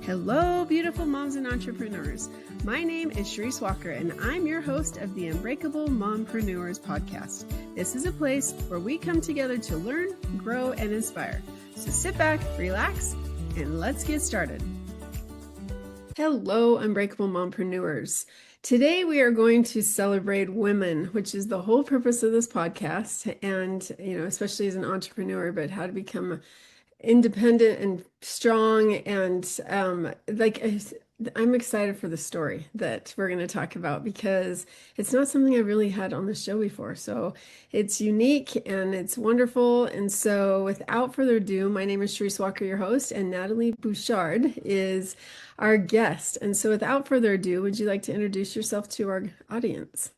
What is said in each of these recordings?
Hello, beautiful moms and entrepreneurs. My name is Charisse Walker, and I'm your host of the Unbreakable Mompreneurs podcast. This is a place where we come together to learn, grow, and inspire. So sit back, relax, and let's get started. Hello, Unbreakable Mompreneurs. Today we are going to celebrate women, which is the whole purpose of this podcast, and especially as an entrepreneur, but how to become independent and strong. And I'm excited for the story that we're going to talk about because it's not something I really had on the show before. So it's unique and it's wonderful. And so without further ado, my name is Charisse Walker, your host, and Natalie Bouchard is our guest. And so without further ado, would you like to introduce yourself to our audience?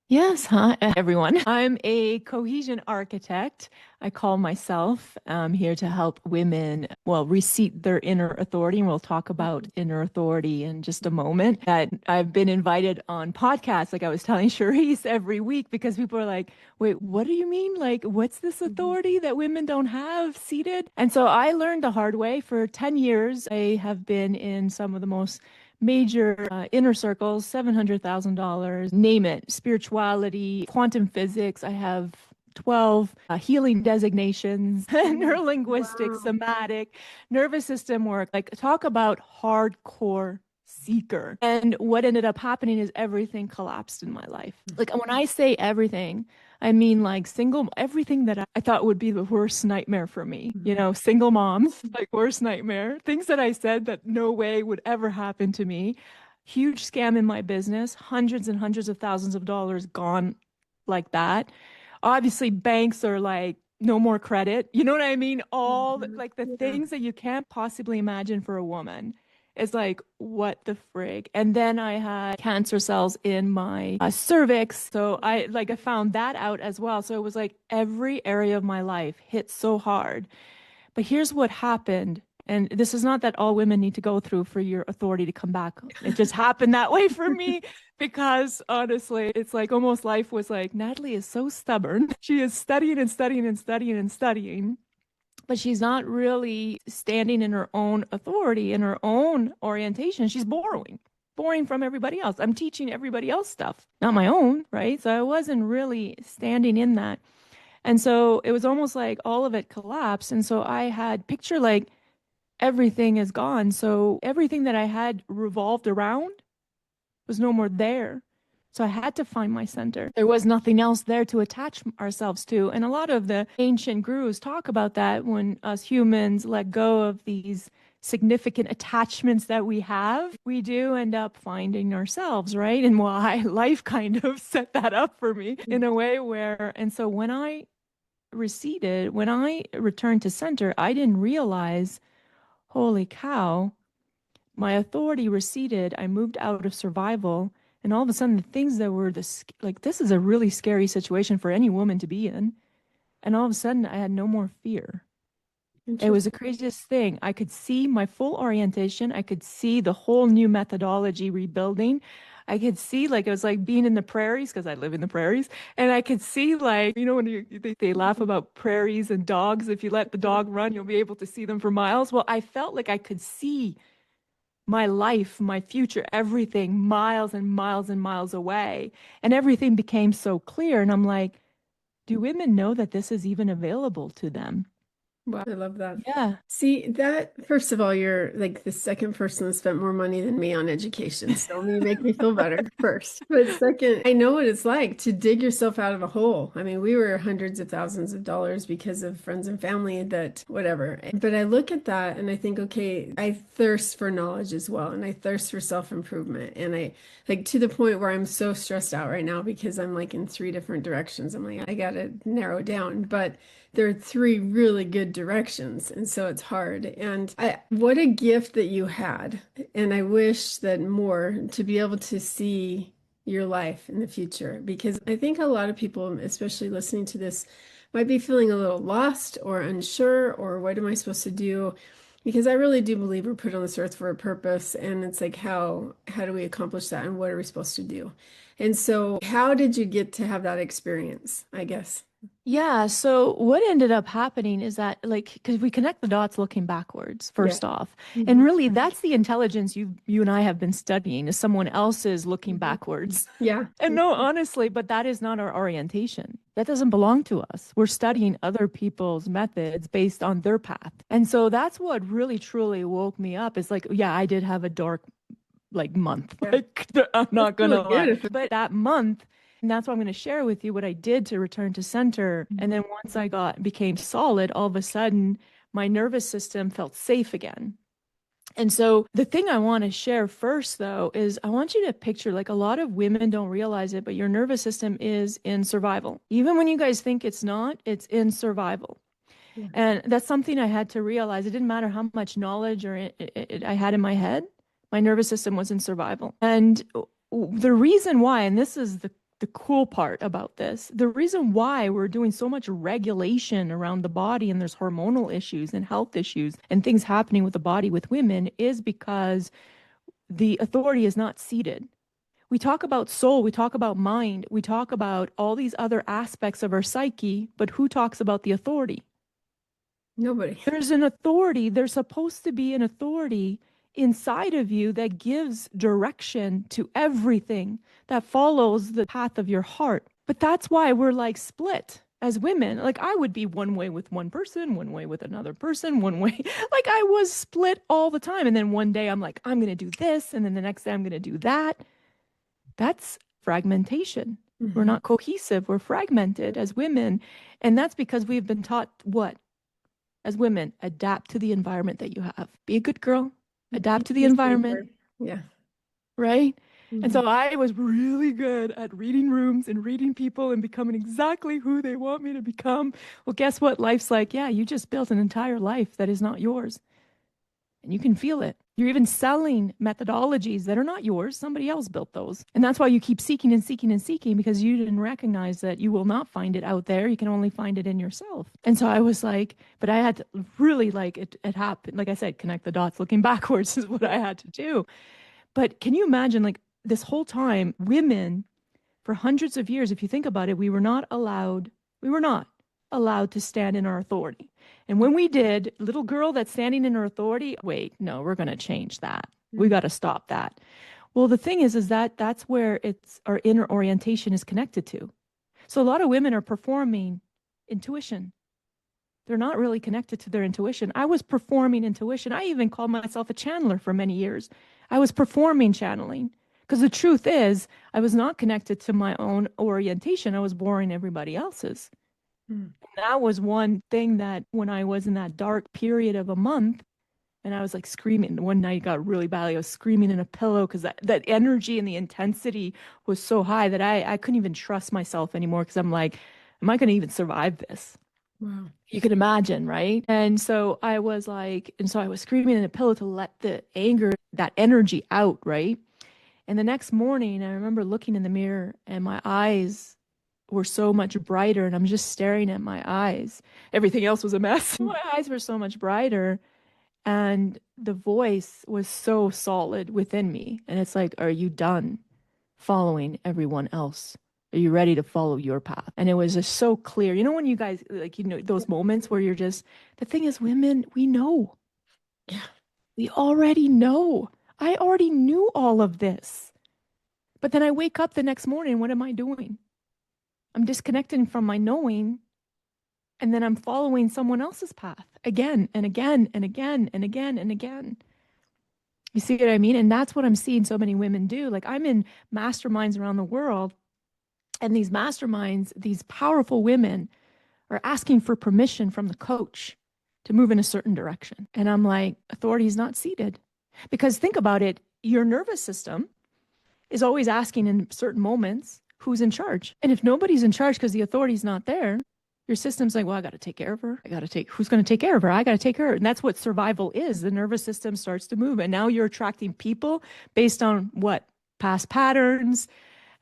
Yes, hi everyone. I'm a cohesion architect. I call myself here to help women, reseat their inner authority. And we'll talk about inner authority in just a moment. That I've been invited on podcasts, like I was telling Charisse, every week because people are like, wait, what do you mean? Like, what's this authority that women don't have seated? And so I learned the hard way. For 10 years, I have been in some of the most major inner circles, $700,000, name it, spirituality, quantum physics. I have 12 healing designations, neurolinguistics, somatic, nervous system work. Like, talk about hardcore seeker. And what ended up happening is everything collapsed in my life. Like, when I say everything, I mean like everything that I thought would be the worst nightmare for me, single moms, like worst nightmare, things that I said that no way would ever happen to me. Huge scam in my business, hundreds and hundreds of thousands of dollars gone like that. Obviously, banks are like, no more credit. You know what I mean? All like the things that you can't possibly imagine for a woman. It's like, what the frig? And then I had cancer cells in my cervix. So I found that out as well. So it was like every area of my life hit so hard. But here's what happened. And this is not that all women need to go through for your authority to come back. It just happened that way for me because honestly, it's like almost life was like, Natalie is so stubborn. She is studying and studying and studying and studying. But she's not really standing in her own authority, in her own orientation. She's borrowing from everybody else. I'm teaching everybody else stuff, not my own, right? So I wasn't really standing in that. And so it was almost like all of it collapsed. And so I had picture like everything is gone. So everything that I had revolved around was no more there. So I had to find my center. There was nothing else there to attach ourselves to. And a lot of the ancient gurus talk about that when us humans let go of these significant attachments that we have, we do end up finding ourselves, right? And why life kind of set that up for me in a way where, and so when I receded, when I returned to center, I didn't realize, holy cow, my authority receded. I moved out of survival. And all of a sudden, the things that were this is a really scary situation for any woman to be in. And all of a sudden, I had no more fear. It was the craziest thing. I could see my full orientation. I could see the whole new methodology rebuilding. I could see it was like being in the prairies because I live in the prairies. And I could see when they laugh about prairies and dogs. If you let the dog run, you'll be able to see them for miles. Well, I felt like I could see my life, my future, everything miles and miles and miles away. And everything became so clear. And I'm like, do women know that this is even available to them? Wow, I love that. Yeah. See, that, first of all, you're like the second person that spent more money than me on education. So you make me feel better first. But second, I know what it's like to dig yourself out of a hole. I mean, we were hundreds of thousands of dollars because of friends and family that whatever. But I look at that and I think, okay, I thirst for knowledge as well. And I thirst for self-improvement. And I to the point where I'm so stressed out right now because I'm like in 3 different directions. I'm like, I got to narrow down. But there are 3 really good directions. And so it's hard. And what a gift that you had. And I wish that more to be able to see your life in the future, because I think a lot of people, especially listening to this, might be feeling a little lost or unsure, or what am I supposed to do? Because I really do believe we're put on this earth for a purpose, and it's like how do we accomplish that, and what are we supposed to do? And so, how did you get to have that experience, I guess? Yeah, so what ended up happening is that, like, because we connect the dots looking backwards, Yeah. first off. And Hmm. really, that's the intelligence you and I have been studying, is someone else's looking Hmm. backwards. Yeah. And no, honestly, but that is not our orientation. That doesn't belong to us. We're studying other people's methods based on their path. And so that's what really truly woke me up. Is like, yeah, I did have a dark like month. Yeah. Like, I'm That's not really gonna lie. good. But that month, and that's what I'm gonna share with you what I did to return to center. And then once I became solid, all of a sudden my nervous system felt safe again. And so the thing I want to share first, though, is I want you to picture, like, a lot of women don't realize it, but your nervous system is in survival. Even when you guys think it's not, it's in survival. Yeah. And that's something I had to realize. It didn't matter how much knowledge I had in my head, my nervous system was in survival. And the reason why, and this is the cool part about this, the reason why we're doing so much regulation around the body and there's hormonal issues and health issues and things happening with the body with women is because the authority is not seated. We talk about soul, we talk about mind, we talk about all these other aspects of our psyche, but who talks about the authority? Nobody. There's an authority. There's supposed to be an authority inside of you that gives direction to everything, that follows the path of your heart. But that's why we're like split as women. Like, I would be one way with one person, one way with another person, one way. Like, I was split all the time. And then one day I'm like, I'm going to do this. And then the next day I'm going to do that. That's fragmentation. We're Hmm. not cohesive. We're fragmented as women. And that's because we've been taught what? As women, adapt to the environment that you have. Be a good girl, adapt to the environment, Yeah. right? And Hmm. so I was really good at reading rooms and reading people and becoming exactly who they want me to become. Well, guess what? Life's like, yeah, you just built an entire life that is not yours. And you can feel it. You're even selling methodologies that are not yours. Somebody else built those. And that's why you keep seeking and seeking and seeking, because you didn't recognize that you will not find it out there. You can only find it in yourself. And so I was like, but I had to really, like, it happened. Like I said, connect the dots looking backwards is what I had to do. But can you imagine, like, this whole time, women for hundreds of years, if you think about it, we were not allowed to stand in our authority. And when we did, little girl that's standing in her authority, wait, no, we're going to change that. We got to stop that. Well, the thing is that that's where it's our inner orientation is connected to. So a lot of women are performing intuition. They're not really connected to their intuition. I was performing intuition. I even called myself a channeler for many years. I was performing channeling because the truth is I was not connected to my own orientation. I was boring everybody else's. Mm. That was one thing that when I was in that dark period of a month and I was like screaming, one night it got really badly. I was screaming in a pillow because that energy and the intensity was so high that I couldn't even trust myself anymore because I'm like, am I going to even survive this? Wow. You can imagine, right? And so I was like, and so I was screaming in a pillow to let the anger, that energy out, right? And the next morning, I remember looking in the mirror and my eyes were so much brighter and I'm just staring at my eyes. Everything else was a mess. My eyes were so much brighter and the voice was so solid within me. And it's like, are you done following everyone else? Are you ready to follow your path? And it was just so clear. You know, when you guys, like, you know, those moments where you're just, the thing is, women, we know. Yeah. We already know. I already knew all of this. But then I wake up the next morning, what am I doing? I'm disconnecting from my knowing, and then I'm following someone else's path again and again and again and again and again. You see what I mean? And that's what I'm seeing so many women do. Like, I'm in masterminds around the world, and these masterminds, these powerful women are asking for permission from the coach to move in a certain direction. And I'm like, authority is not seated. Because think about it, your nervous system is always asking in certain moments, who's in charge? And if nobody's in charge because the authority's not there, your system's like, well, I got to take care of her. Who's going to take care of her? I got to take her. And that's what survival is. The nervous system starts to move. And now you're attracting people based on what? Past patterns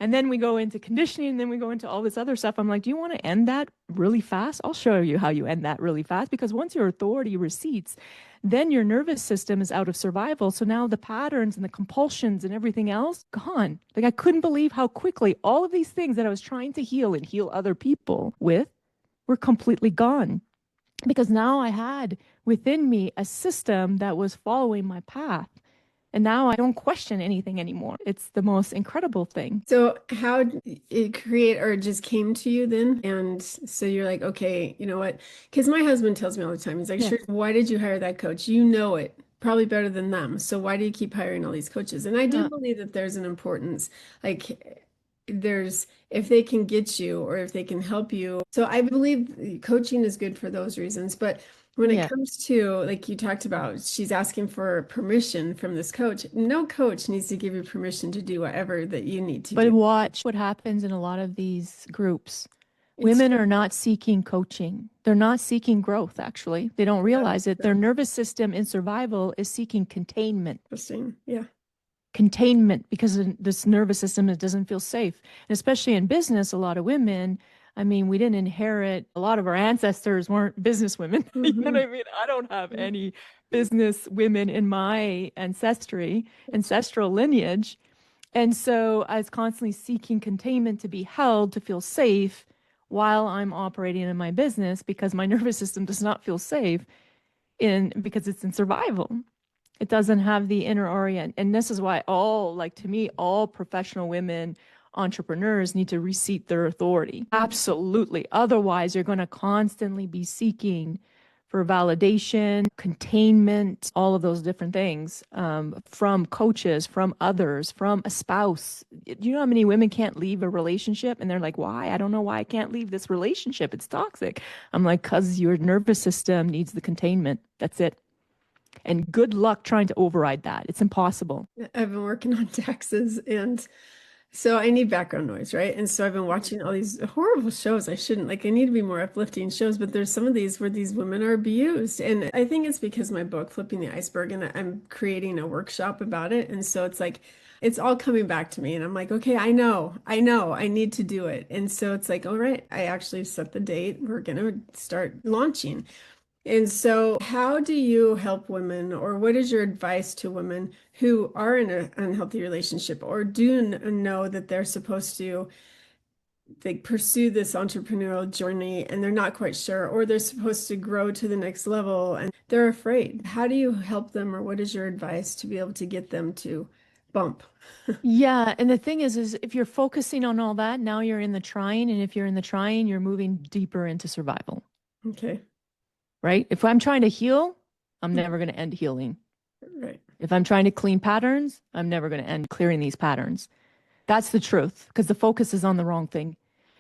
And then we go into conditioning, and then we go into all this other stuff. I'm like, do you want to end that really fast? I'll show you how you end that really fast, because once your authority recedes, then your nervous system is out of survival. So now the patterns and the compulsions and everything else gone. Like, I couldn't believe how quickly all of these things that I was trying to heal and heal other people with were completely gone. Because now I had within me a system that was following my path. And now I don't question anything anymore. It's the most incredible thing. So how did it create, or it just came to you then? And so you're like, okay, you know what? Because my husband tells me all the time, he's like, Yeah. sure, why did you hire that coach? You know it probably better than them. So why do you keep hiring all these coaches? And I do believe that there's an importance, like there's, if they can get you or if they can help you. So I believe coaching is good for those reasons. But when it Yeah. comes to, like you talked about, she's asking for permission from this coach. No coach needs to give you permission to do whatever that you need to But do. watch what happens in a lot of these groups. It's Women are not seeking coaching. They're not seeking growth, actually. They don't realize it. Their nervous system in survival is seeking containment. interesting. Yeah. Containment, because this nervous system, it doesn't feel safe. And especially in business, a lot of women, I mean, we didn't inherit, a lot of our ancestors weren't business women. You know what I mean? I don't have any business women in my ancestral lineage. And so I was constantly seeking containment, to be held, to feel safe while I'm operating in my business, because my nervous system does not feel safe because it's in survival. It doesn't have the inner orient. And this is why to me, all professional women entrepreneurs need to reseat their authority. Absolutely. Otherwise, you're going to constantly be seeking for validation, containment, all of those different things, from coaches, from others, from a spouse. Do you know how many women can't leave a relationship? And they're like, why? I don't know why I can't leave this relationship. It's toxic. I'm like, because your nervous system needs the containment. That's it. And good luck trying to override that. It's impossible. I've been working on taxes, and so I need background noise, right? And so I've been watching all these horrible shows. I shouldn't, like, I need to be more uplifting shows, but there's some of these where these women are abused. And I think it's because my book, Flipping the Iceberg, and I'm creating a workshop about it. And so it's like, it's all coming back to me. And I'm like, okay, I know, I need to do it. And so it's like, all right, I actually set the date. We're going to start launching. And so, how do you help women, or what is your advice to women who are in an unhealthy relationship or do know that they're supposed to pursue this entrepreneurial journey and they're not quite sure, or they're supposed to grow to the next level and they're afraid? How do you help them, or what is your advice to be able to get them to bump? Yeah. And the thing is if you're focusing on all that, now you're in the trying. And if you're in the trying, you're moving deeper into survival. Okay. Right? If I'm trying to heal, I'm never going to end healing. Right. If I'm trying to clean patterns, I'm never going to end clearing these patterns. That's the truth, because the focus is on the wrong thing.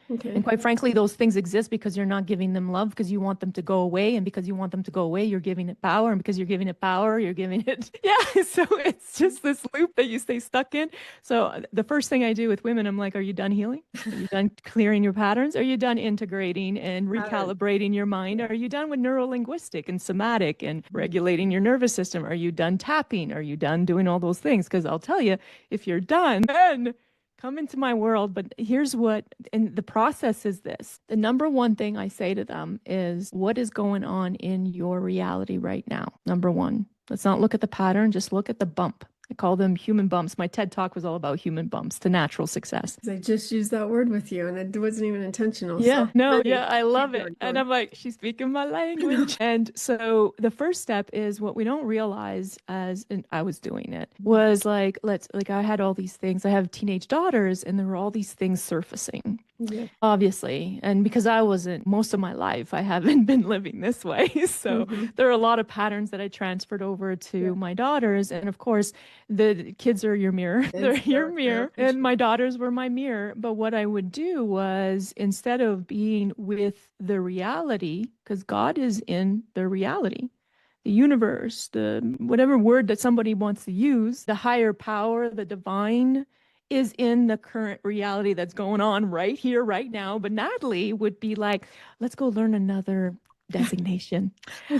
Okay. And quite frankly, those things exist because you're not giving them love, because you want them to go away. And because you want them to go away, you're giving it power. And because you're giving it power, you're giving it. Yeah. So it's just this loop that you stay stuck in. So the first thing I do with women, I'm like, are you done healing? Are you done clearing your patterns? Are you done integrating and recalibrating your mind? Are you done with neurolinguistic and somatic and regulating your nervous system? Are you done tapping? Are you done doing all those things? Because I'll tell you, if you're done, then come into my world. But here's what, and the process is this. The number one thing I say to them is, what is going on in your reality right now? Number one, let's not look at the pattern, just look at the bump. I call them human bumps. My TED talk was all about human bumps to natural success. I just used that word with you and it wasn't even intentional. Yeah, So no, funny. yeah, I love it. And I'm like, she's speaking my language. And so the first step is what we don't realize, and I was doing it, was like, I had all these things. I have teenage daughters, and there were all these things surfacing. Yeah. Obviously. And because I wasn't, most of my life, I haven't been living this way. So there are a lot of patterns that I transferred over to my daughters. And of course, the kids are your mirror. They're your mirror. And my daughters were my mirror. But what I would do was, instead of being with the reality, because God is in the reality, the universe, the whatever word that somebody wants to use, the higher power, the divine, is in the current reality that's going on right here, right now. But Natalie would be like, let's go learn another designation.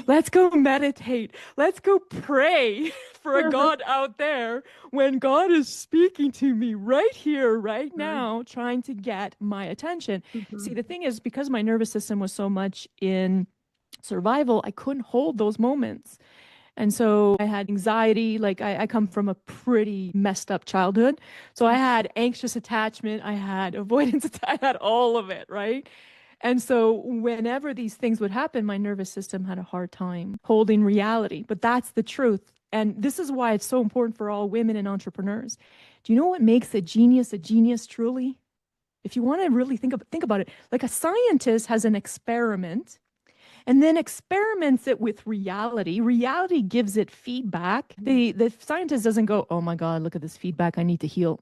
Let's go meditate. Let's go pray for a God out there when God is speaking to me right here, right now, trying to get my attention. See, the thing is, because my nervous system was so much in survival, I couldn't hold those moments. And so I had anxiety. Like I come from a pretty messed up childhood. So I had anxious attachment. I had avoidance. I had all of it, right? And so whenever these things would happen, my nervous system had a hard time holding reality. But that's the truth. And this is why it's so important for all women and entrepreneurs. Do you know what makes a genius truly? If you want to really think about it, like a scientist has an experiment and then experiments it with reality. Reality gives it feedback. The scientist doesn't go, oh my God, look at this feedback, I need to heal,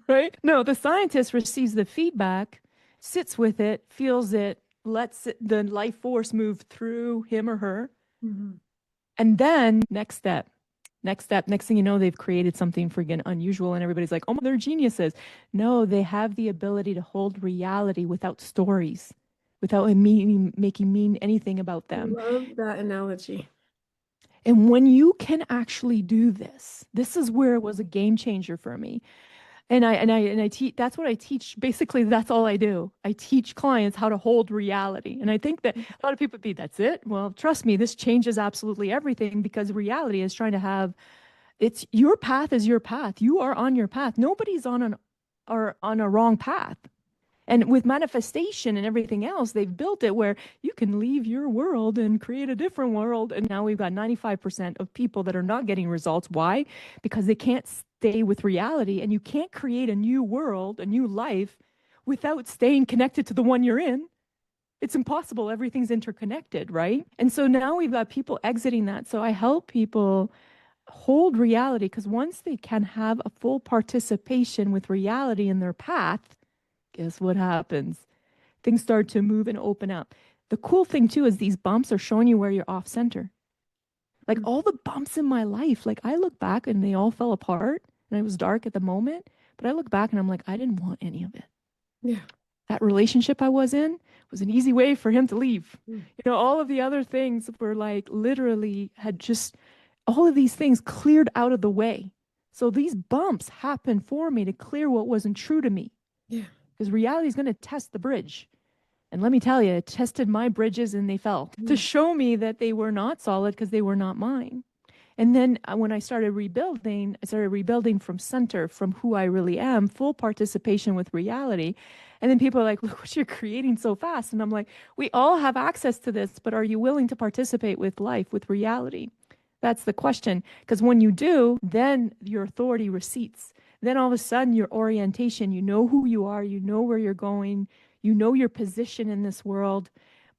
right? No, the scientist receives the feedback, sits with it, feels it, lets the life force move through him or her. And then next thing you know, they've created something friggin' unusual and everybody's like, oh, they're geniuses. No, they have the ability to hold reality without stories, without making mean anything about them. I love that analogy. And when you can actually do this, this is where it was a game changer for me. And I teach, that's what I teach. Basically, that's all I do. I teach clients how to hold reality. And I think that a lot of people that's it. Well, trust me, this changes absolutely everything, because reality is trying to have, it's your path is your path. You are on your path. Nobody's on a wrong path. And with manifestation and everything else, they've built it where you can leave your world and create a different world. And now we've got 95% of people that are not getting results. Why? Because they can't stay with reality, and you can't create a new world, a new life, without staying connected to the one you're in. It's impossible. Everything's interconnected, right? And so now we've got people exiting that. So I help people hold reality, because once they can have a full participation with reality in their path, guess what happens? Things start to move and open up. The cool thing too is these bumps are showing you where you're off center. Like all the bumps in my life, like I look back and they all fell apart and it was dark at the moment, but I look back and I'm like, I didn't want any of it. Yeah. That relationship I was in was an easy way for him to leave. You know, all of the other things were like literally had just all of these things cleared out of the way. So these bumps happened for me to clear what wasn't true to me. Yeah. Because reality is going to test the bridge. And let me tell you, it tested my bridges and they fell to show me that they were not solid because they were not mine. And then when I started rebuilding from center, from who I really am, full participation with reality. And then people are like, look what you're creating so fast. And I'm like, we all have access to this, but are you willing to participate with life, with reality? That's the question. Because when you do, then your authority receipts. Then all of a sudden your orientation, you know who you are, you know where you're going, you know your position in this world,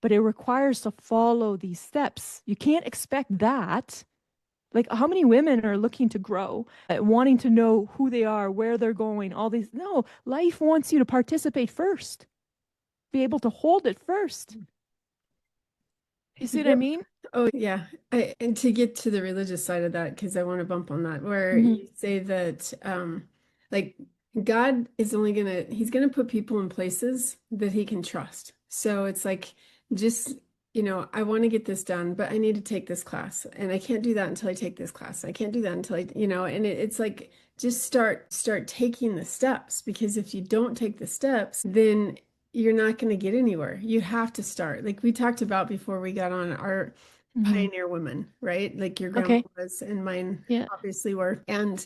but it requires to follow these steps. You can't expect that. Like how many women are looking to grow, wanting to know who they are, where they're going, all these. No, life wants you to participate first, be able to hold it first. You see what I mean? Oh, yeah. And to get to the religious side of that, because I want to bump on that, where you say that like God is he's gonna put people in places that he can trust. So it's like, just, I want to get this done, but I need to take this class. And I can't do that until I take this class. I can't do that until and it's like, just start taking the steps, because if you don't take the steps, then you're not going to get anywhere. You have to start. Like we talked about before we got on, our pioneer women, right? Like your grandma was, and mine obviously were. And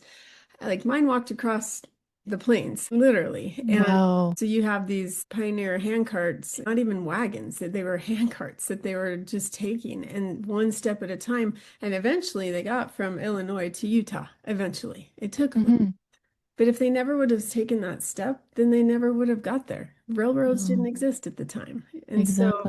like mine walked across the plains, literally. And so you have these pioneer hand carts, not even wagons, that they were hand carts that they were just taking, and one step at a time. And eventually they got from Illinois to Utah. Eventually it took them. But if they never would have taken that step, then they never would have got there. Railroads didn't exist at the time. And so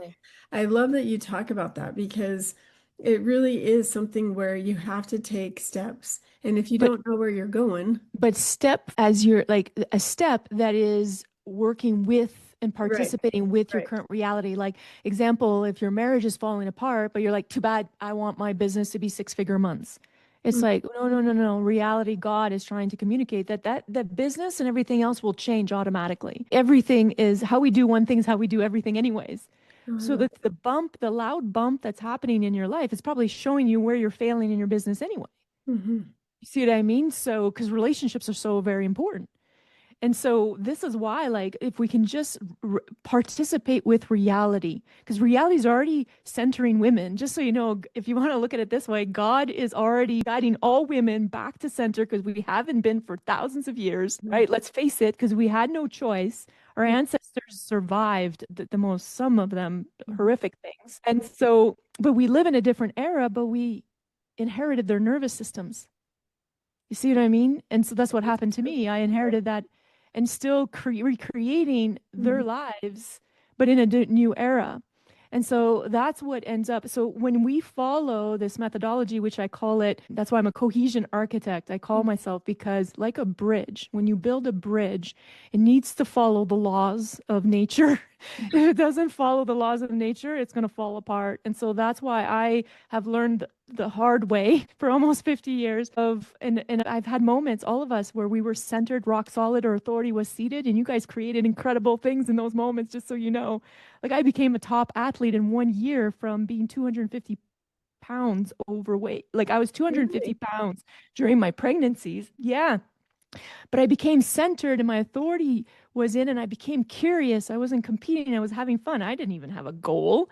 I love that you talk about that, because it really is something where you have to take steps. And if you don't know where you're going. But step as you're like a step that is working with and participating with your current reality. Like example, if your marriage is falling apart, but you're like, too bad, I want my business to be 6-figure months. It's like, no. Reality, God is trying to communicate that business and everything else will change automatically. Everything is how we do one thing is how we do everything anyways. Oh, I So love that the loud bump that's happening in your life is probably showing you where you're failing in your business anyway. that. Hmm. You see what I mean? So, because relationships are so very important. And so this is why, like, if we can just participate with reality, because reality is already centering women. Just so you know, if you want to look at it this way, God is already guiding all women back to center because we haven't been for thousands of years, right? Let's face it, because we had no choice. Our ancestors survived the most, some of them horrific things. And so, but we live in a different era, but we inherited their nervous systems. You see what I mean? And so that's what happened to me. I inherited that and still recreating their Mhm. lives, but in a new era. And so that's what ends up. So when we follow this methodology, which I call it, that's why I'm a cohesion architect. I call myself because, like a bridge, when you build a bridge, it needs to follow the laws of nature. If it doesn't follow the laws of nature, it's going to fall apart. And so that's why I have learned the hard way for almost 50 years and I've had moments, all of us, where we were centered, rock solid, or authority was seated, and you guys created incredible things in those moments, just so you know. Like, I became a top athlete in 1 year from being 250 pounds overweight. Like, I was 250 Really? pounds during my pregnancies. Yeah. But I became centered and my authority was in, and I became curious. I wasn't competing. I was having fun. I didn't even have a goal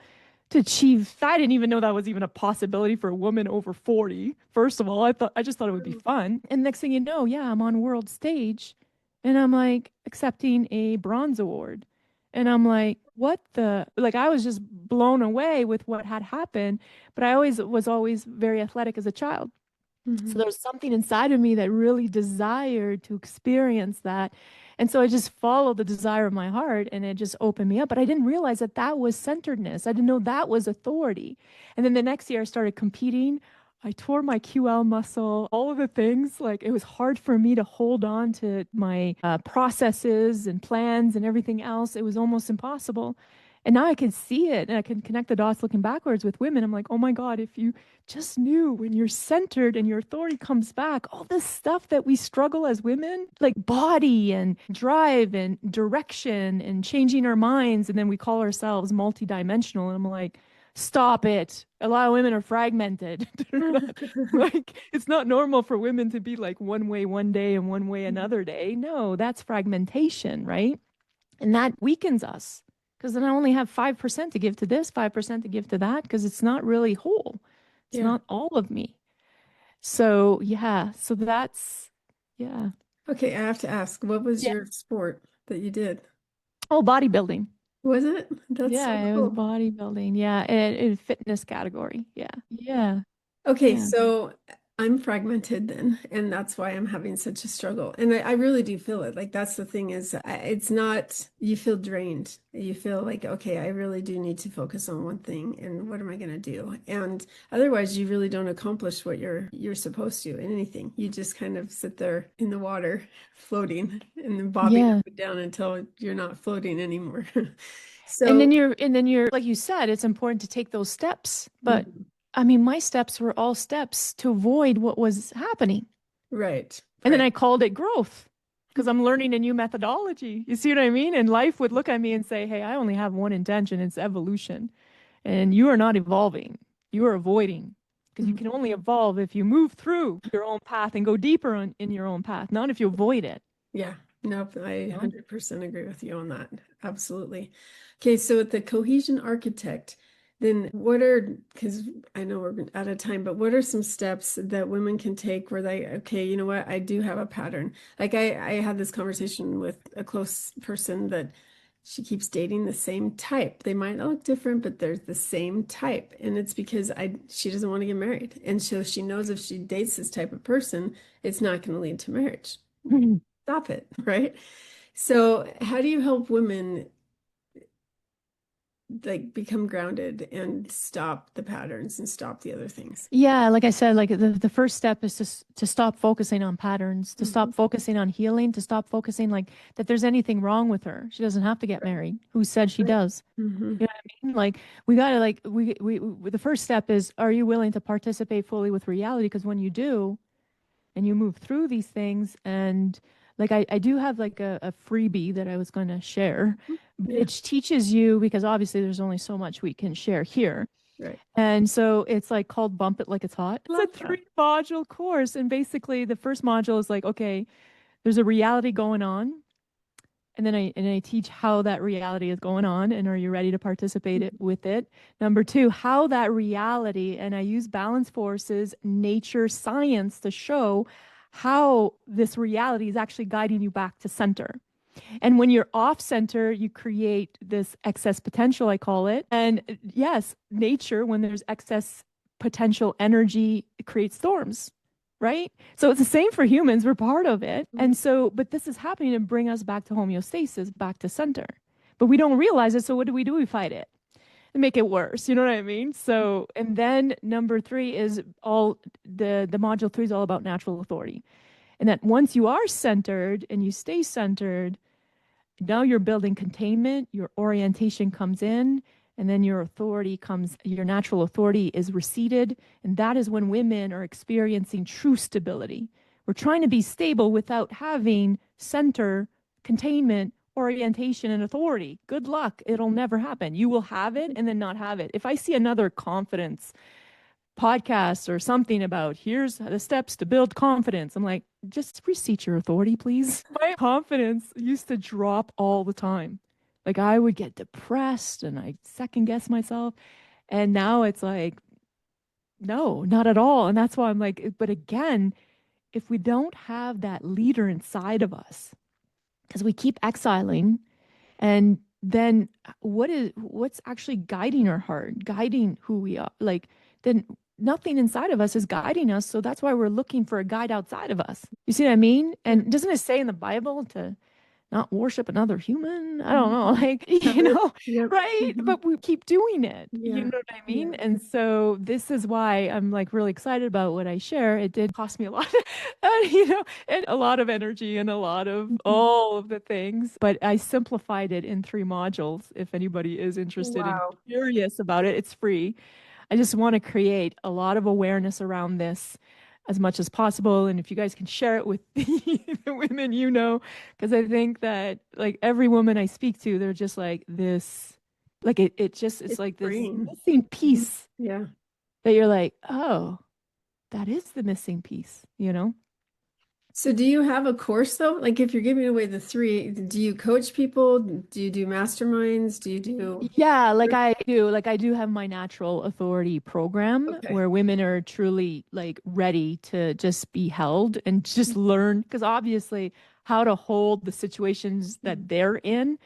to achieve. I didn't even know that was even a possibility for a woman over 40. First of all, I just thought it would be fun. And next thing you know, yeah, I'm on world stage and I'm like accepting a bronze award. And I'm like, what the, like, I was just blown away with what had happened. But I always very athletic as a child. So Mhm. there was something inside of me that really desired to experience that. And so I just followed the desire of my heart and it just opened me up. But I didn't realize that that was centeredness. I didn't know that was authority. And then the next year I started competing. I tore my QL muscle, all of the things. Like, it was hard for me to hold on to my processes and plans and everything else. It was almost impossible. And now I can see it and I can connect the dots looking backwards with women. I'm like, oh my God, if you just knew, when you're centered and your authority comes back, all this stuff that we struggle as women, like body and drive and direction and changing our minds, and then we call ourselves multidimensional. And I'm like, stop it. A lot of women are fragmented. Like, it's not normal for women to be like one way one day and one way another day. No, that's fragmentation, right? And that weakens us because then I only have 5% to give to this, 5% to give to that, because it's not really whole. It's Yeah. not all of me. So, yeah. So that's, yeah. Okay, I have to ask, what was Yeah. your sport that you did? Oh, bodybuilding. Was it? That's so Yeah, it was cool. bodybuilding. Yeah. In fitness category. Yeah. Yeah. Okay, Yeah. so I'm fragmented then, and that's why I'm having such a struggle. And I really do feel it. Like, that's the thing is, it's not, you feel drained. You feel like, okay, I really do need to focus on one thing, and what am I going to do? And otherwise, you really don't accomplish what you're supposed to in anything. You just kind of sit there in the water, floating, and then bobbing up Yeah. and down until you're not floating anymore. And So, then you're, like you said, it's important to take those steps. But mhm, I mean, my steps were all steps to avoid what was happening. right, And then right. I called it growth because I'm learning a new methodology. You see what I mean? And life would look at me and say, hey, I only have one intention, it's evolution. And you are not evolving, you are avoiding. Because you Mhm. can only evolve if you move through your own path and go deeper in your own path, not if you avoid it. Yeah, nope, I You know? 100% agree with you on that. Absolutely. Okay, so at the Cohesion Architect, then what are, because I know we're out of time, but what are some steps that women can take where they, okay, you know what, I do have a pattern. Like, I had this conversation with a close person that she keeps dating the same type. They might not look different, but they're the same type. And it's because she doesn't want to get married. And so she knows if she dates this type of person, it's not going to lead to marriage. Stop it, right? So, how do you help women like become grounded and stop the patterns and stop the other things? Yeah, like I said, like the first step is to stop focusing on patterns, to Mhm. stop focusing on healing, to stop focusing like that there's anything wrong with her. She doesn't have to get Right. married. Who said she Right. does? Hmm. You know what I mean? Like, we gotta, like, the first step is, are you willing to participate fully with reality? Because when you do and you move through these things and like I do have like a freebie that I was going to share, but Yeah. it teaches you because obviously there's only so much we can share here. Right. And so it's like called Bump It Like It's Hot. It's a Love that. 3 module course. And basically the first module is like, okay, there's a reality going on. And then I teach how that reality is going on and are you ready to participate with it? Number 2, how that reality, and I use balance forces, nature, science to show how this reality is actually guiding you back to center. And when you're off center, you create this excess potential, I call it. And yes, nature, when there's excess potential energy, it creates storms, right? So it's the same for humans. We're part of it. And so, but this is happening to bring us back to homeostasis, back to center. But we don't realize it. So what do? We fight it and make it worse. You know what I mean? So, and then number 3 is all the module 3 is all about natural authority. And that once you are centered and you stay centered, now you're building containment, your orientation comes in, and then your authority comes, your natural authority is receded. And that is when women are experiencing true stability. We're trying to be stable without having center, containment, orientation, and authority. Good luck. It'll never happen. You will have it and then not have it. If I see another confidence podcast or something about here's the steps to build confidence, I'm like, just reseat your authority, please. My confidence used to drop all the time. Like I would get depressed and I second guess myself. And now it's like, no, not at all. And that's why I'm like, but again, if we don't have that leader inside of us, because we keep exiling, and then what's actually guiding our heart, guiding who we are, like then nothing inside of us is guiding us. So that's why we're looking for a guide outside of us. You see what I mean? And doesn't it say in the Bible to not worship another human? I don't know, like, Yep. right? But we keep doing it. Yeah. You know what I mean? Yeah. And so this is why I'm like really excited about what I share. It did cost me a lot, and a lot of energy and a lot of all of the things. But I simplified it in 3 modules. If anybody is interested and Wow. curious about it, it's free. I just want to create a lot of awareness around this as much as possible. And if you guys can share it with the women, because I think that like every woman I speak to, they're just like this, like it's like this freeing. missing piece Yeah. that you're like, oh, that is the missing piece, So do you have a course though? Like if you're giving away the 3, do you coach people? Do you do masterminds? Do you do? Yeah, like I do have my natural authority program Okay. where women are truly like ready to just be held and just learn because obviously how to hold the situations that they're in.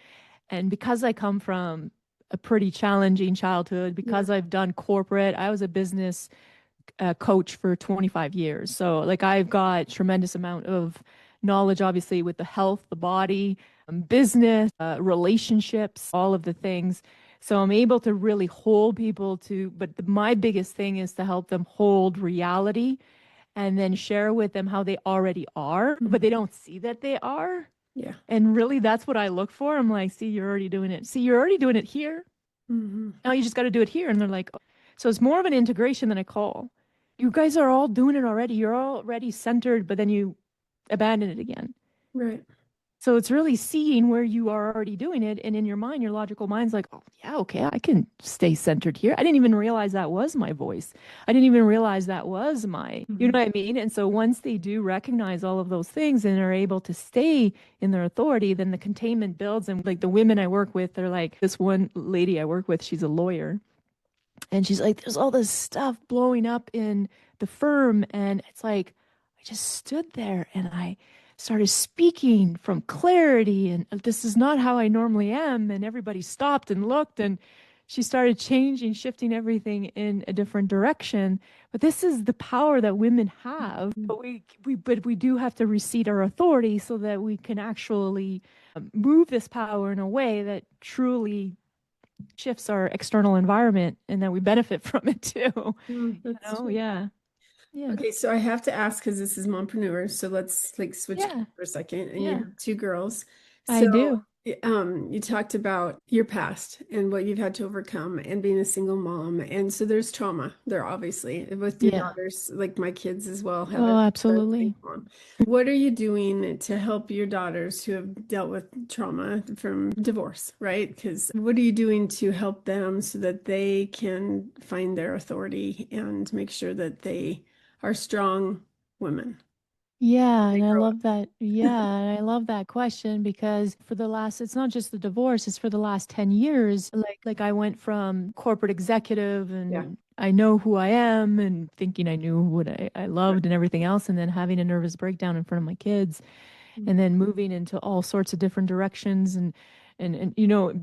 And because I come from a pretty challenging childhood, Yeah. because I've done corporate, I was a business coach for 25 years. So like I've got tremendous amount of knowledge, obviously with the health, the body, business, relationships, all of the things. So I'm able to really hold people but my biggest thing is to help them hold reality and then share with them how they already are, but they don't see that they are. Yeah. And really that's what I look for. I'm like, see, you're already doing it. See, you're already doing it here. Mm-hmm. Now you just got to do it here. And they're like, oh. So it's more of an integration than a call. You guys are all doing it already. You're already centered, but then you abandon it again. Right. So it's really seeing where you are already doing it. And in your mind, your logical mind's like, oh, yeah, okay, I can stay centered here. I didn't even realize that was my voice. I didn't even realize that was you know what I mean? And so once they do recognize all of those things and are able to stay in their authority, then the containment builds. And like the women I work with, they're like, this one lady I work with, she's a lawyer. And she's like, there's all this stuff blowing up in the firm. And it's like, I just stood there and I started speaking from clarity. And this is not how I normally am. And everybody stopped and looked. And she started changing, shifting everything in a different direction. But this is the power that women have. But we do have to recede our authority so that we can actually move this power in a way that truly shifts our external environment and that we benefit from it too. That's true. Yeah. Yeah. Okay, so I have to ask because this is Mompreneur, so let's like switch Yeah. for a second. And you Yeah. have 2 girls. I So do. You talked about your past and what you've had to overcome and being a single mom. And so there's trauma there, obviously, with your Yeah. daughters, like my kids as well, have Oh, a single absolutely. mom. What are you doing to help your daughters who have dealt with trauma from divorce, right? Because what are you doing to help them so that they can find their authority and make sure that they are strong women Yeah, when they and I grow up? love that. Yeah, and I love that question because for the last, it's not just the divorce, it's for the last 10 years. Like I went from corporate executive Yeah. and I know who I am and thinking I knew what I Right. loved and everything else, and then having a nervous breakdown in front of my kids and then moving into all sorts of different directions and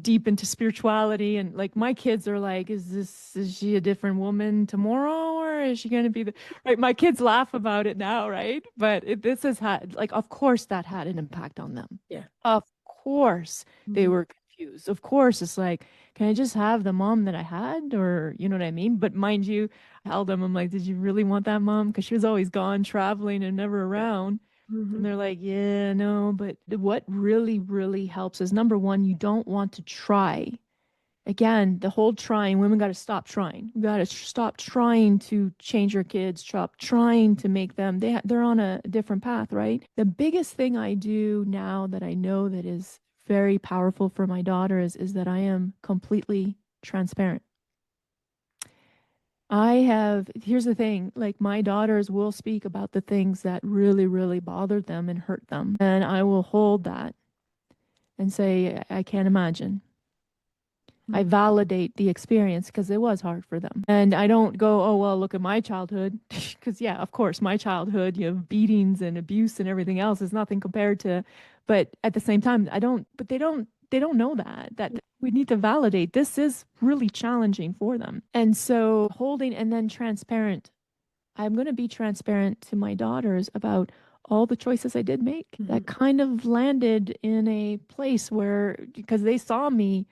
deep into spirituality and like my kids are like is she a different woman tomorrow or is she going to be the right, my kids laugh about it now, right, but this has had like of course that had an impact on them. Yeah. Of course they Mhm. were confused. Of course it's like, can I just have the mom that I had, or you know what I mean? But mind you, I held them, I'm like, did you really want that mom, because she was always gone traveling and never Yeah. around. And Mhm. they're like, yeah, no, but what really, really helps is number one, you don't want to try. Again, the whole trying, women got to stop trying. We got to stop trying to change your kids, stop trying to make them, they're on a different path, right? The biggest thing I do now that I know that is very powerful for my daughter is that I am completely transparent. Here's the thing, like my daughters will speak about the things that really, really bothered them and hurt them. And I will hold that and say, I can't imagine. I validate the experience because it was hard for them. And I don't go, oh, well, look at my childhood. Because, yeah, of course, my childhood, you have beatings and abuse and everything else is nothing compared to, but at the same time, but they don't know that we need to validate this is really challenging for them. And so holding and then transparent. I'm going to be transparent to my daughters about all the choices I did make that Mhm. kind of landed in a place where, because they saw me,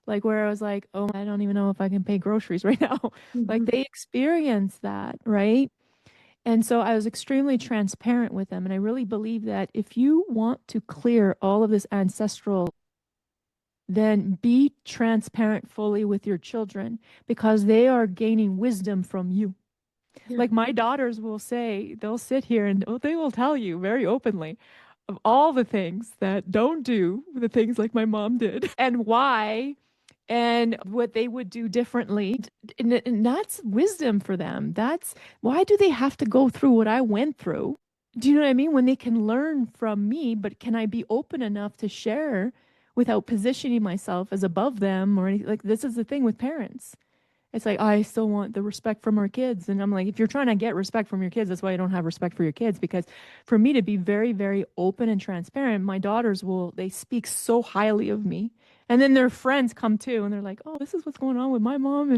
like where I was like, oh, I don't even know if I can pay groceries right now. Like Mhm. they experienced that, right? And so I was extremely transparent with them. And I really believe that if you want to clear all of this ancestral, then be transparent fully with your children because they are gaining wisdom from you. Yeah. Like my daughters will say, they'll sit here and they will tell you very openly of all the things that don't do the things like my mom did and why and what they would do differently. And that's wisdom for them. That's why do they have to go through what I went through? Do you know what I mean? When they can learn from me, but can I be open enough to share without positioning myself as above them or anything? Like this is the thing with parents, it's like, I still want the respect from our kids. And I'm like, if you're trying to get respect from your kids, that's why you don't have respect for your kids. Because for me to be very, very open and transparent, my daughters they speak so highly of me. And then their friends come too, and they're like, oh, this is what's going on with my mom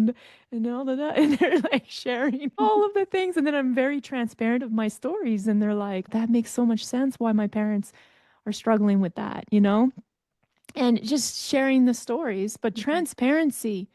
and all of that. And they're like sharing all of the things. And then I'm very transparent of my stories. And they're like, that makes so much sense why my parents are struggling with that, you know? And just sharing the stories, but Mhm. transparency,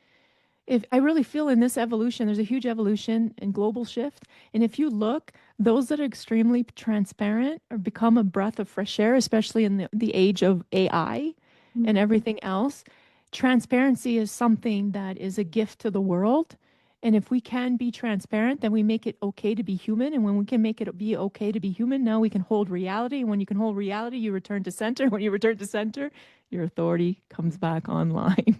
if I really feel in this evolution, there's a huge evolution and global shift. And if you look, those that are extremely transparent or become a breath of fresh air, especially in the age of AI and Mhm. everything else. Transparency is something that is a gift to the world. And if we can be transparent, then we make it okay to be human. And when we can make it be okay to be human, now we can hold reality. And when you can hold reality, you return to center. When you return to center, your authority comes back online.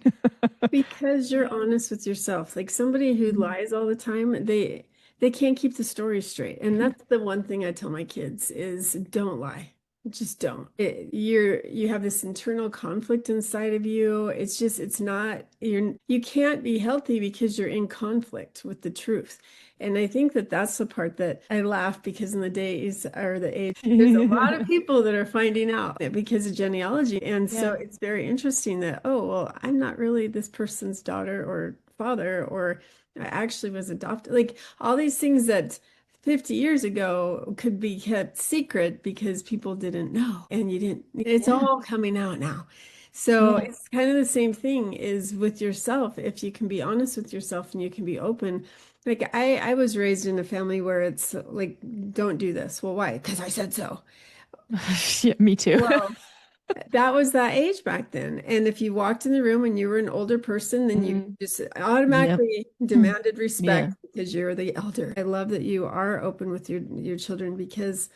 Because you're honest with yourself. Like somebody who lies all the time, they can't keep the story straight. And that's the one thing I tell my kids is don't lie. Just don't. You have this internal conflict inside of you. It's just you can't be healthy because you're in conflict with the truth. And I think that that's the part that I laugh because in the days or the age, there's a lot of people that are finding out because of genealogy. And so Yeah. it's very interesting that, oh, well, I'm not really this person's daughter or father, or I actually was adopted. Like all these things that 50 years ago could be kept secret because people didn't know and you didn't, it's Yeah. all coming out now. So Yeah. it's kind of the same thing is with yourself. If you can be honest with yourself and you can be open. Like I was raised in a family where it's like, don't do this. Well, why? Because I said so. Yeah, me too. Well, That was that age back then. And if you walked in the room and you were an older person, then you Mhm. just Yep. automatically Mm. demanded Yeah. respect because you're the elder. I love that you are open with your children because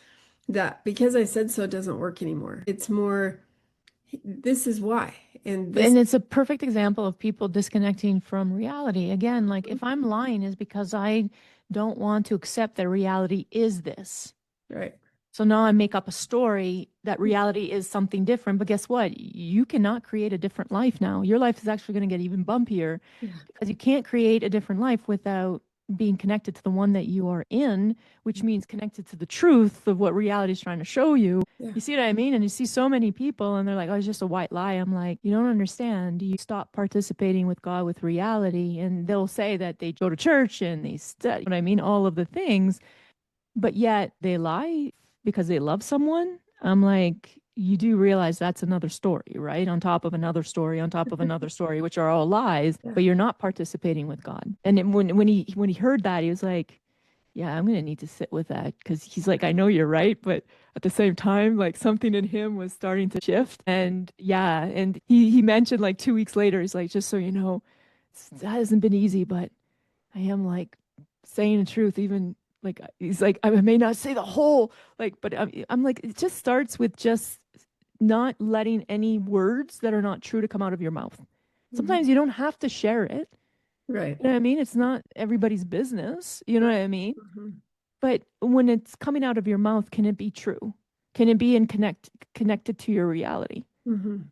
I said so doesn't work anymore. It's more, this is why. And this, And it's a perfect example of people disconnecting from reality. Again, like if I'm lying is because I don't want to accept that reality is this. right. So now I make up a story that reality is something different. But guess what? You cannot create a different life now. Your life is actually going to get even bumpier Yeah. because you can't create a different life without being connected to the one that you are in, which means connected to the truth of what reality is trying to show you. Yeah. You see what I mean? And you see so many people and they're like, oh, it's just a white lie. I'm like, you don't understand. You stop participating with God, with reality. And they'll say that they go to church and they study, what I mean, all of the things, but yet they lie because they love someone. I'm like, you do realize that's another story, right? On top of another story, on top of another story, which are all lies, Yeah. but you're not participating with God. And then when he heard that, he was like, yeah, I'm gonna need to sit with that because he's like, I know you're right, but at the same time, like something in him was starting to shift. And yeah, and he mentioned like 2 weeks later, he's like, just so you know, that hasn't been easy, but I am like saying the truth, even like he's like, I may not say the whole, like, but I'm like, it just starts with just not letting any words that are not true to come out of your mouth. Mhm. Sometimes you don't have to share it. Right. You know what I mean? It's not everybody's business. You know what I mean? Mhm. But when it's coming out of your mouth, can it be true? Can it be connected to your reality? Mhm.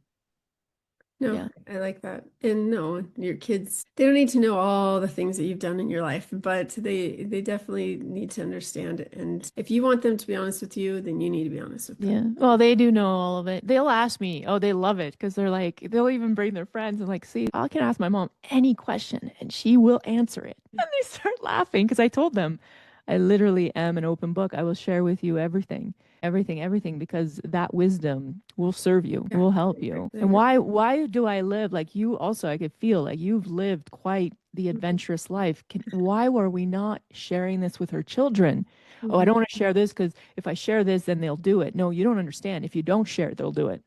No, Yeah. I like that. And no, your kids, they don't need to know all the things that you've done in your life, but they definitely need to understand it. And if you want them to be honest with you, then you need to be honest with them. Yeah. Well, they do know all of it. They'll ask me. Oh, they love it because they're like, they'll even bring their friends and like, see, I can ask my mom any question and she will answer it. And they start laughing because I told them, I literally am an open book. I will share with you everything, everything, everything, because that wisdom will serve you, Yeah, will I help agree. you. I And agree. why do I live like you also? I could feel like you've lived quite the adventurous life. Why were we not sharing this with her children? Oh, I Mhm. don't want to share this because if I share this, then they'll do it. No, you don't understand. If you don't share it, they'll do it.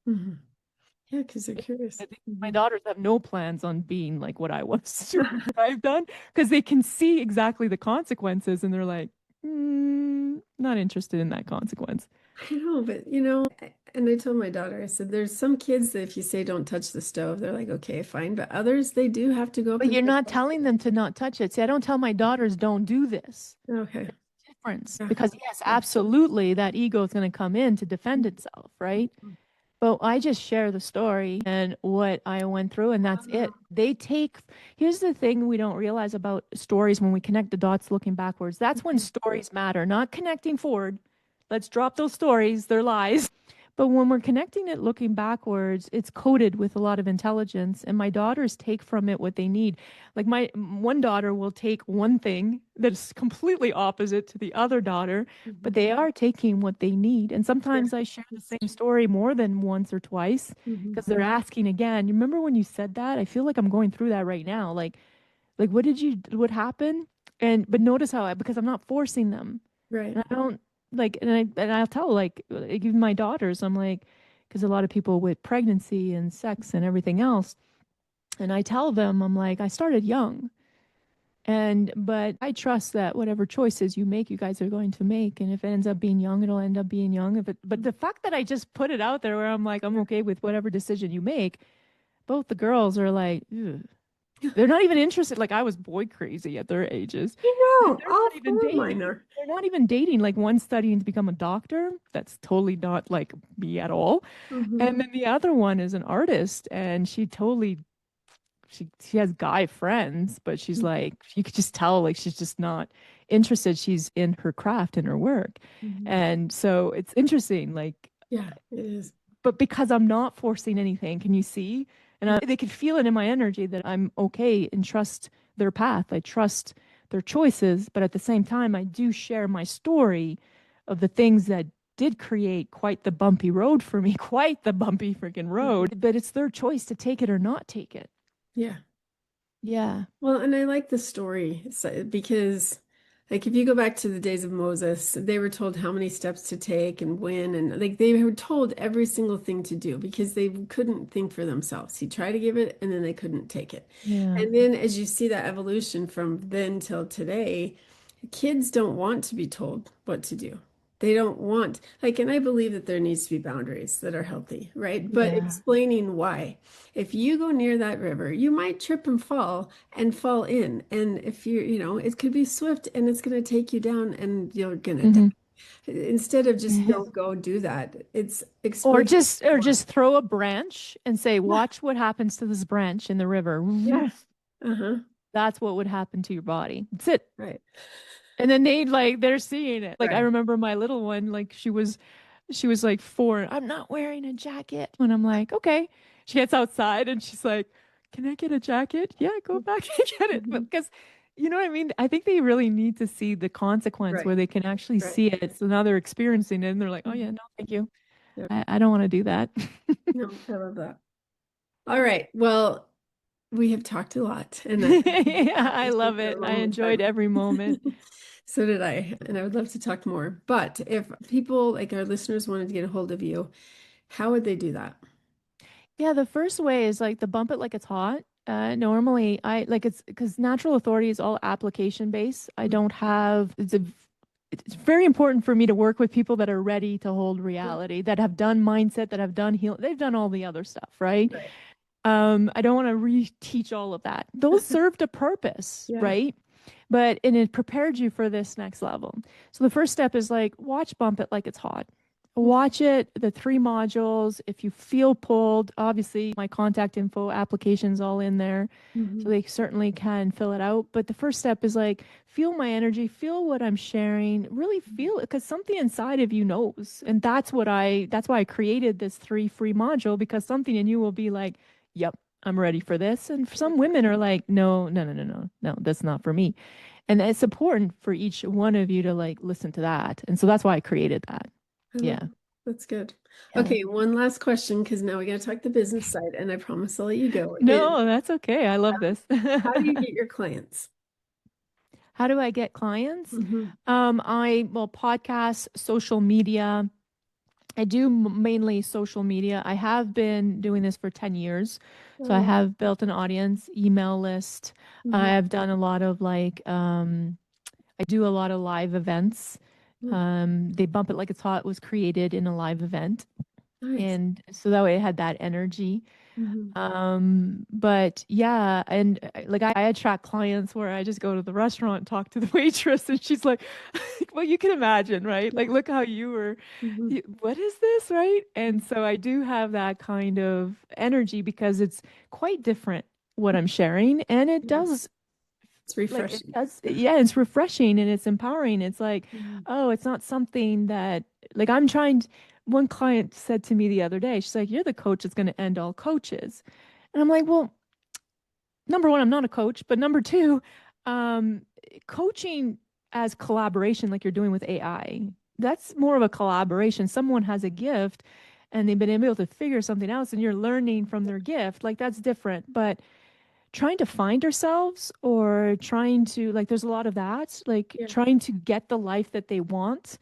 Mhm. Yeah, because they're curious. I think my Mhm. daughters have no plans on being like what I was, what I've done, because they can see exactly the consequences and they're like, not interested in that consequence. I know, but and I told my daughter, I said, there's some kids that if you say don't touch the stove, they're like, okay, fine. But others, they do have to go up But and you're not touch telling them to not touch it. See, I don't tell my daughters don't do this. it. Okay. Difference. Yeah. Because yes, Yeah. absolutely, that ego is going to come in to defend itself, right? But I just share the story and what I went through, and that's it. Here's the thing we don't realize about stories when we connect the dots looking backwards. That's when stories matter, not connecting forward. Let's drop those stories, they're lies. But when we're connecting it looking backwards, it's coded with a lot of intelligence, and my daughters take from it what they need. Like my one daughter will take one thing that's completely opposite to the other daughter, but Mhm. they are taking what they need. And Yeah. sometimes I share the same story more than once or twice Mhm. because they're asking again. You remember when you said that? I feel like I'm going through that right now. Like what happened? And but notice how because I'm not forcing them. Right. And I don't like and I'll tell like even my daughters, I'm like, because a lot of people with pregnancy and sex and everything else. And I tell them, I'm like, I started young. But I trust that whatever choices you make, you guys are going to make. And if it ends up being young, it'll end up being young. But the fact that I just put it out there where I'm like, I'm okay with whatever decision you make, both the girls are like, "Ugh." They're not even interested. Like I was boy crazy at their ages. You And know, they're all not even four of dating. mine are. They're not even dating. Like one's studying to become a doctor. That's totally not like me at all. Mhm. And then the other one is an artist and she has guy friends, but she's like you could just tell like she's just not interested. She's in her craft and her work. Mhm. And so it's interesting, like Yeah, it is. but because I'm not forcing anything, can you see? And they could feel it in my energy that I'm okay and trust their path. I trust their choices, but at the same time, I do share my story of the things that did create quite the bumpy road for me, quite the bumpy freaking Mhm. road. But it's their choice to take it or not take it. Yeah. Yeah. Well, and I like the story because Like if you go back to the days of Moses, they were told how many steps to take and when, and like they were told every single thing to do because they couldn't think for themselves. He tried to give it and then they couldn't take it. Yeah. And then as you see that evolution from then till today, kids don't want to be told what to do. They don't want, like, and I believe that there needs to be boundaries that are healthy, right? But Yeah. explaining why. If you go near that river, you might trip and fall in. And if it could be swift and it's going to take you down and you're going to die. Hmm. Instead of just don't go do that, it's Or explain why. just throw a branch and say, Yeah, watch what happens to this branch in the river. yeah. Uh-huh. That's what would happen to your body. That's it. Right. And then they're seeing it. Like I Right. remember my little one, like she was like 4. I'm not wearing a jacket. And I'm like, okay. She gets outside and she's like, can I get a jacket? Yeah, go back and get it. But Mhm. because you know what I mean? I think they really need to see the consequence Right. where they can actually Right. see it. So now they're experiencing it and they're like, oh yeah, Mhm. no, thank you. Yep. I don't want to do that. No, I love that. All right. Well, we have talked a lot, and I Yeah, I this was love a it. I long enjoyed time. every moment. So did I, and I would love to talk more. But if people like our listeners wanted to get a hold of you, how would they do that? Yeah, the first way is like the bump it like it's hot. Normally I like it's because natural authority is all application based. I Mhm. don't have it's very important for me to work with people that are ready to hold Yeah. reality, that have done mindset, that have done heal, they've done all the other stuff, right? Right. I don't want to reteach all of that. Those served a purpose, Yeah. right? But and it prepared you for this next level. So the first step is like watch bump it like it's hot. Watch it, the 3 modules. If you feel pulled, obviously my contact info application's all in there. So Mhm. they certainly can fill it out. But the first step is like feel my energy, feel what I'm sharing, really feel it because something inside of you knows. And that's why I created this 3 free module because something in you will be like, yep, I'm ready for this. And some women are like, no, no, no, no, no, no, that's not for me. And it's important for each one of you to like listen to that. And so that's why I created that. I love Yeah. that. That's good. Yeah. Okay, one last question because now we got to talk the business side, and I promise I'll let you go. Is No, that's okay. I love this. how do you get your clients? How do I get clients? Hmm. Well, podcasts, social media. I do mainly social media. I have been doing this for 10 years. So I Oh, have built an audience, email list. hmm. I've done a lot of I do a lot of live events. They bump it like it's hot was created in a live event. Nice. And so that way it had that energy. Hmm. But yeah, and like I attract clients where I just go to the restaurant, talk to the waitress, and she's like, well, you can imagine, right? Like, look how you were, Hmm. what is this, right? And so I do have that kind of energy because it's quite different what I'm sharing, and it Yeah, does it's like it refreshing. does, yeah, it's refreshing and it's empowering. It's like, Mhm. oh, it's not something that like I'm trying to, one client said to me the other day, she's like, you're the coach that's going to end all coaches. And I'm like, well, number one, I'm not a coach, but number two, um, coaching as collaboration, like you're doing with AI, that's more of a collaboration. Someone has a gift and they've been able to figure something else and you're learning from their gift. Like that's different. But trying to find ourselves or trying to like there's a lot of that, like Yeah. trying to get the life that they want.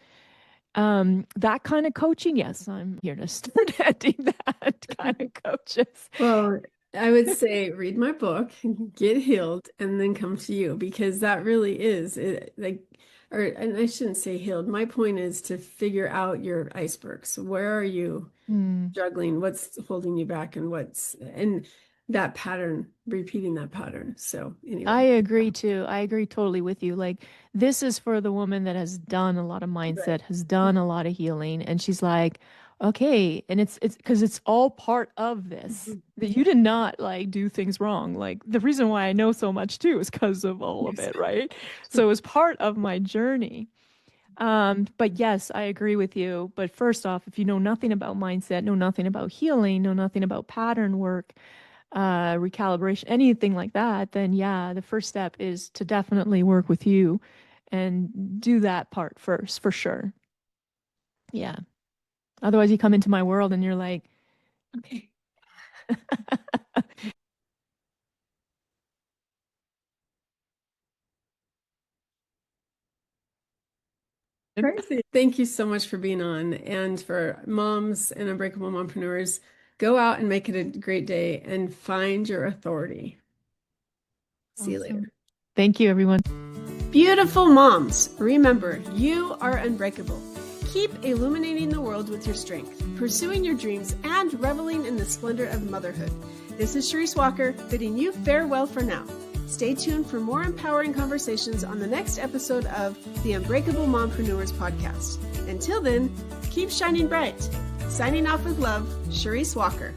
That kind of coaching, yes, I'm here to start ending that kind of coaches. Well, I would say read my book, get healed, and then come to you because that really is it, like, or and I shouldn't say healed. My point is to figure out your icebergs. Where are you Hmm. struggling? What's holding you back, and and that pattern, repeating that pattern. So I anyway, agree too. I agree totally with you. Like this is for the woman that has done a lot of right. mindset, has done a lot of healing, and she's like, okay, and it's because it's all part of this. Mhm. That you did not like do things wrong. Like the reason why I know so much too is because of all of it, right? So it was part of my journey. But yes, I agree with you. But first off, if you know nothing about mindset, know nothing about healing, know nothing about pattern work, recalibration, anything like that, then yeah, the first step is to definitely work with you and do that part first, for sure. Yeah. Otherwise, you come into my world and you're like, okay. Crazy. Thank you so much for being on. And for moms and Unbreakable Mompreneurs, go out and make it a great day and find your authority. See you later. Thank you, everyone. Beautiful moms, remember, you are unbreakable. Keep illuminating the world with your strength, pursuing your dreams, and reveling in the splendor of motherhood. This is Charisse Walker, bidding you farewell for now. Stay tuned for more empowering conversations on the next episode of the Unbreakable Mompreneurs podcast. Until then, keep shining bright. Signing off with love, Charisse Walker.